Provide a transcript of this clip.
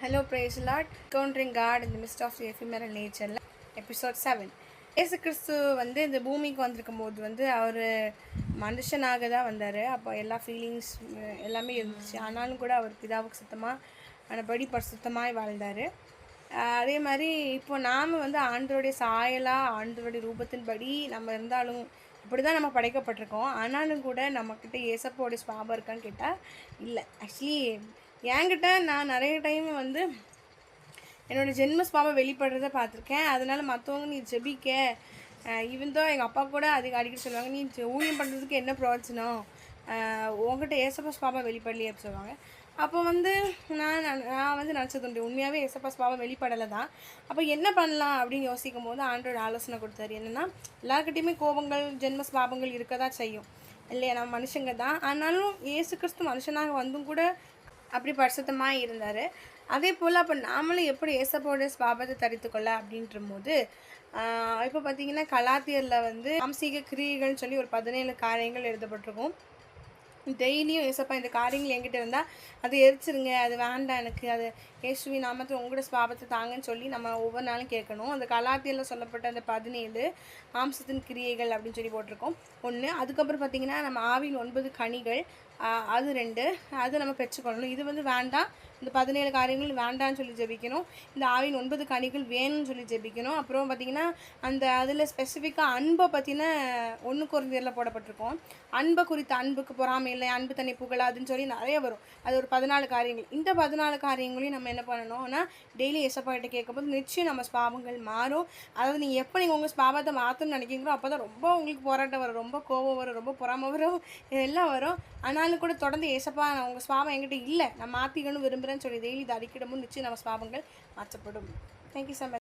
Hello, praise the Lord. Encountering God in the midst of the ephemeral nature. Episode 7. இயேசு கிறிஸ்து இந்த பூமிக்கு வந்திருக்கும் போது அவர் மனுஷனாக தான் வந்தார். அப்போ எல்லா ஃபீலிங்ஸ் எல்லாமே இருந்துச்சு. ஆனாலும் கூட அவர் பிதாவுக்கு சுத்தமானபடி பரிசுத்தமாய் வாழ்ந்தார். அதே மாதிரி இப்போ நாம் ஆண்டவருடைய சாயலாக ஆண்டவருடைய ரூபத்தின்படி நம்ம இருந்தாலும் இப்படி தான் நம்ம படைக்கப்பட்டிருக்கோம். ஆனாலும் கூட நம்மக்கிட்ட ஏசப்போடைய சுவாபம் இருக்கான்னு கேட்டால் இல்லை. ஆக்சுவலி என்கிட்ட நான் நிறைய டைம் என்னோடய ஜென்ம சுபாவம் வெளிப்படுறத பார்த்துருக்கேன். அதனால் மற்றவங்க நீ ஜெபிக்க இவந்தோ எங்கள் அப்பா கூட அடிக்கடி சொல்லுவாங்க, நீ ஊழியம் பண்ணுறதுக்கு என்ன பிரயோஜனம், உங்கள்கிட்ட ஏசப்பா சுபாவம் வெளிப்படலையே அப்படி சொல்லுவாங்க. அப்போ நான் நினச்சது உண்டு, உண்மையாகவே ஏசப்பா சுபாவம் வெளிப்படலை தான். அப்போ என்ன பண்ணலாம் அப்படின்னு யோசிக்கும் போது ஆண்டோட ஆலோசனை கொடுத்தாரு. என்னென்னா, எல்லாருக்கிட்டையுமே கோபங்கள் ஜென்ம சுபாவங்கள் இருக்க தான் செய்யும் இல்லையா, நம்ம மனுஷங்க தான். ஆனாலும் ஏசு கிறிஸ்து மனுஷனாக வந்தும் கூட அப்படி பரிசுத்தமாக இருந்தார். அதே போல் அப்போ நாமளும் எப்படி ஏசப்போட சுபாவத்தை தரித்துக்கொள்ள அப்படின்ற போது இப்போ பார்த்திங்கன்னா கலாத்தியரில் மாம்சீக கிரியைகள்னு சொல்லி ஒரு 17 காரியங்கள் எழுதப்பட்டிருக்கும். டெய்லியும் ஏசப்பா இந்த காரியங்கள் என்கிட்ட இருந்தால் அது எரிச்சிருங்க, அது வேண்டாம், எனக்கு அது இயேசுவி நாமத்தில் உங்களோட சுபாவத்தை தாங்கன்னு சொல்லி நம்ம ஒவ்வொரு நாளும் கேட்கணும். அந்த கலாத்தியில் சொல்லப்பட்ட அந்த 17 மாம்சத்தின் கிரியைகள் அப்படின்னு சொல்லி போட்டிருக்கோம் 1. அதுக்கப்புறம் பார்த்திங்கன்னா நம்ம ஆவின் 9 கனிகள், அது 2. அது நம்ம பெற்றுக்கொள்ளணும். இது வேண்டாம், இந்த 17 காரியங்கள் வேண்டான்னு சொல்லி ஜெபிக்கணும். இந்த ஆவின் 9 கனிகள் வேணும்னு சொல்லி ஜெபிக்கணும். அப்புறம் பார்த்திங்கன்னா அதில் ஸ்பெசிஃபிக்காக அன்பை பற்றின 1 கொரிந்தியரில் போடப்பட்டிருக்கோம். அன்பை குறித்த அன்புக்கு பொறாமை இல்லை, அன்பு தன்னை புகழாதுன்னு சொல்லி நிறைய வரும். அது ஒரு 14 காரியங்கள். இந்த 14 காரியங்களையும் நம்ம என்ன பண்ணணும்னா டெய்லி ஏசப்பாகிட்ட கேட்கும்போது நிச்சயம் நம்ம ஸ்பாவங்கள் மாறும். அதாவது நீங்கள் உங்கள் ஸ்பாவத்தை மாற்றணும்னு நினைக்கிறீங்களோ அப்போ தான் ரொம்ப உங்களுக்கு போராட்டம் வரும், ரொம்ப கோபம் வரும், ரொம்ப பொறாமை வரும், இதெல்லாம் வரும். ஆனாலும் கூட தொடர்ந்து ஏசப்பா உங்கள் ஸ்பாவம் என்கிட்ட இல்லை, நான் மாற்றிக்கணும்னு விரும்புகிறேன்னு சொல்லி டெய்லி இது அடிக்கிடமும் நிச்சயம் நம்ம ஸ்பாவங்கள் மாற்றப்படும். Thank you so much.